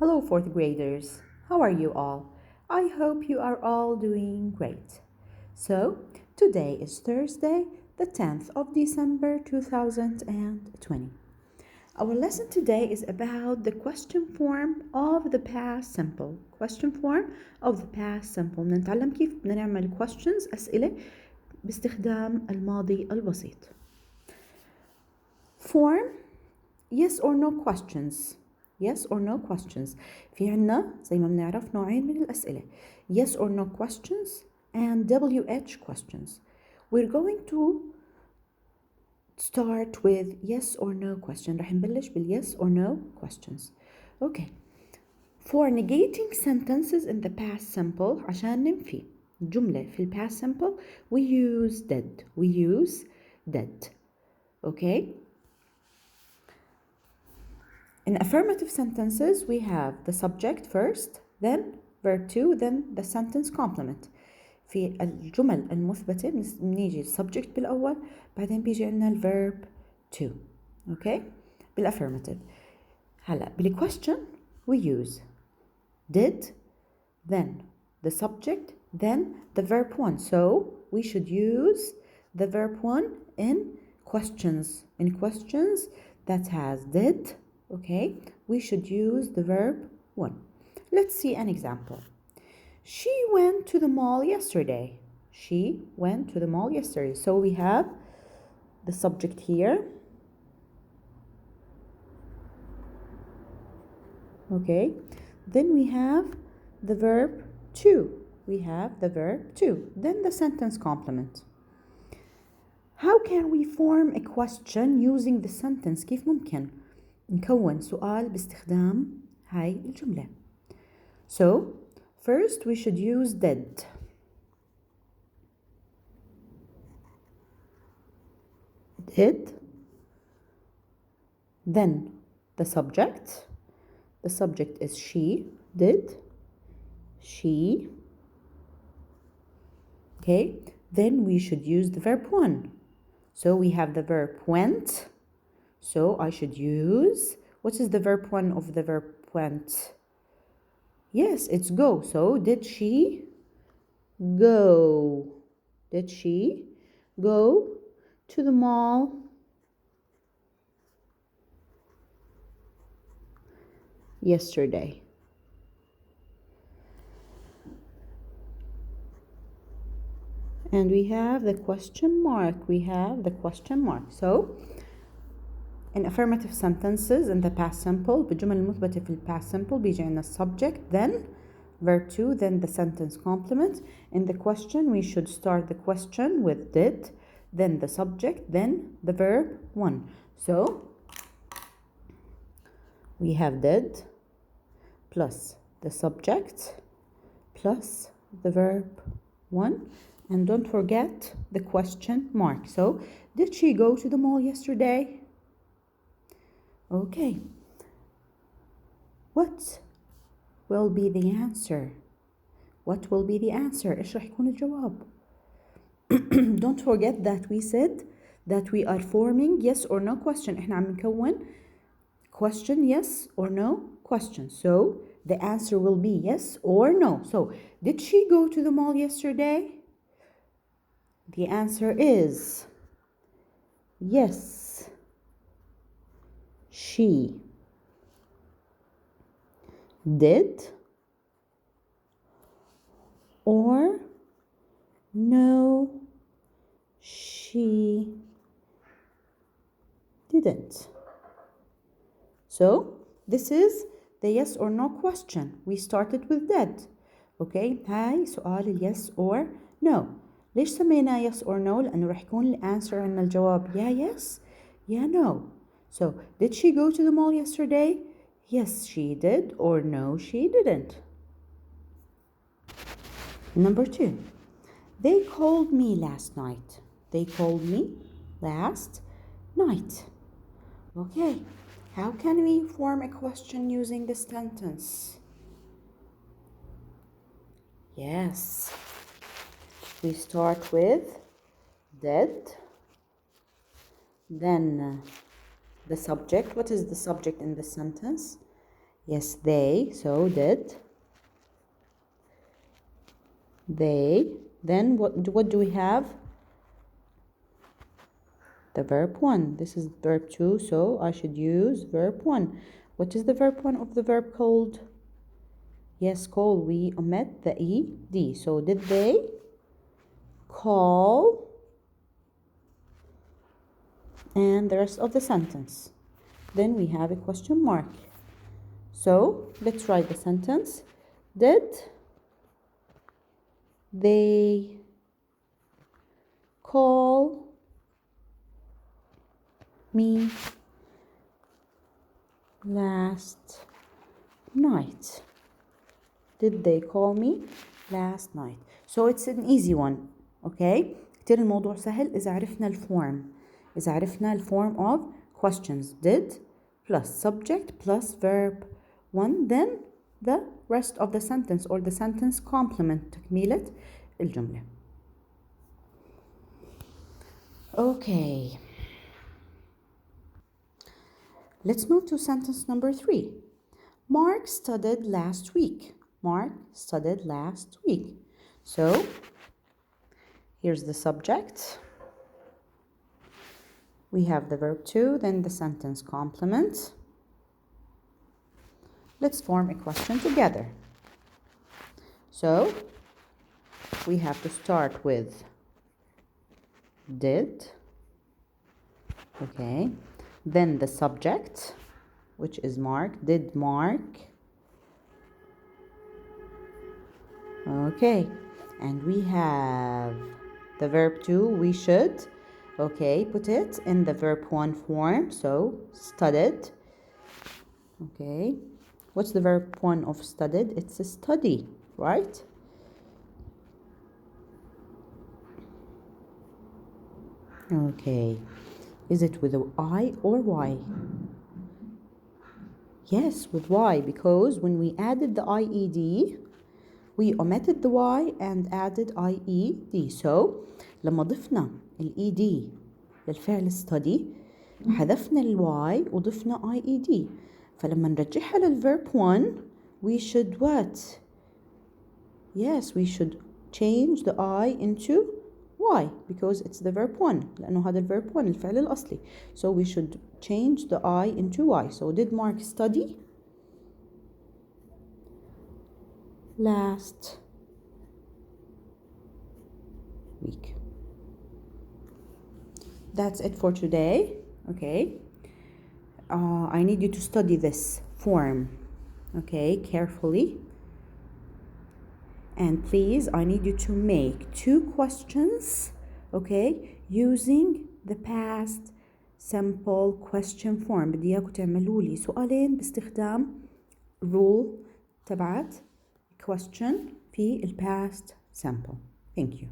Hello, fourth graders. How are you all? I hope you are all doing great. So, today is Thursday, the 10th of December 2020. Our lesson today is about the question form of the past simple. Question form of the past simple. نتعلم كيف بدنا نعمل questions أسئلة باستخدام الماضي البسيط. Form yes or no questions. Yes or no questions. في عنا زي ما بنعرف نوعين من الأسئلة. Yes or no questions and WH questions. We're going to start with yes or no question. رح نبلش yes or no questions. Okay. For negating sentences in the past simple عشان ننفي جملة في past simple we use did. We use did. Okay. In affirmative sentences, we have the subject first, then verb 2, then the sentence complement. في الجمل المثبتة بنيجي subject بالأول بعدين بيجي عنا verb 2. Okay? بالaffirmative. هلا بالquestion we use did, then the subject, then the verb 1. So we should use the verb 1 in questions. In questions that has did, okay, we should use the verb 1. Let's see an example. She went to the mall yesterday. She went to the mall yesterday. So we have the subject here. Okay. Then we have the verb to. We have the verb to. Then the sentence complement. How can we form a question using the sentence? كيف ممكن نكون سؤال باستخدام هاي الجملة. So, first we should use did. Did. Then the subject. The subject is she. Did. She. Okay. Then we should use the verb 1. So we have the verb went. So I should use, what is the verb 1 of the verb went? Yes, it's go. So did she go? Did she go to the mall yesterday? And we have the question mark. We have the question mark. So in affirmative sentences in the past simple بالجمل المثبتة في past simple بيجي عنا subject, then verb 2, then the sentence complement. In the question we should start the question with did, then the subject, then the verb 1. So we have did plus the subject plus the verb 1, and don't forget the question mark. So did she go to the mall yesterday? Okay. What will be the answer? What will be the answer? إيش رح يكون الجواب? Don't forget that we said that we are forming yes or no question. إحنا عم نكون question yes or no question. So the answer will be yes or no. So did she go to the mall yesterday? The answer is yes, she did, or no, she didn't. So this is the yes or no question. We started with did. Okay, هاي سؤال yes or no. ليش سميناه yes or no؟ لأنه رح يكون الانسر عنا الجواب يا yes يا no. So did she go to the mall yesterday? Yes, she did, or no, she didn't. Number 2. They called me last night. They called me last night. Okay, how can we form a question using this sentence? Yes, we start with did, then the subject. What is the subject in the sentence? Yes, they. So did they. Then what do we have? The verb 1. This is verb 2, so I should use verb 1. What is the verb 1 of the verb called? Yes, call. We omit the ed. So did they call? And the rest of the sentence. Then we have a question mark. So let's write the sentence. Did they call me last night? Did they call me last night? So it's an easy one. Okay. كتير الموضوع سهل إذا عرفنا الفورم. إذا عرفنا الفورم of questions. Did plus subject plus verb 1, then the rest of the sentence or the sentence complement تكملة الجملة. Okay. Let's move to sentence number 3. Mark studied last week. Mark studied last week. So here's the subject. We have the verb 2, then the sentence complement. Let's form a question together. So we have to start with did. Okay. Then the subject, which is Mark. Did Mark? Okay. And we have the verb 2. We should, okay, put it in the verb 1 form. So studied. Okay. What's the verb 1 of studied? It's a study, right? Okay. Is it with an I or Y? Yes, with Y, because when we added the IED, we omitted the Y and added IED. So لما ضفنا ال ED للفعل study حذفنا ال Y وضفنا IED. فلما نرجعها للverb 1, we should what? Yes, we should change the I into Y because it's the verb 1. لأنه هذا الverb 1 الفعل الأصلي. So we should change the I into Y. So did Mark study last week? That's it for today. Okay. I need you to study this form. Okay, carefully. And please, I need you to make 2 questions, okay, using the past simple question form. بدي إياكم تعملوا لي سؤالين باستخدام rule تبعت question في ال past simple. Thank you.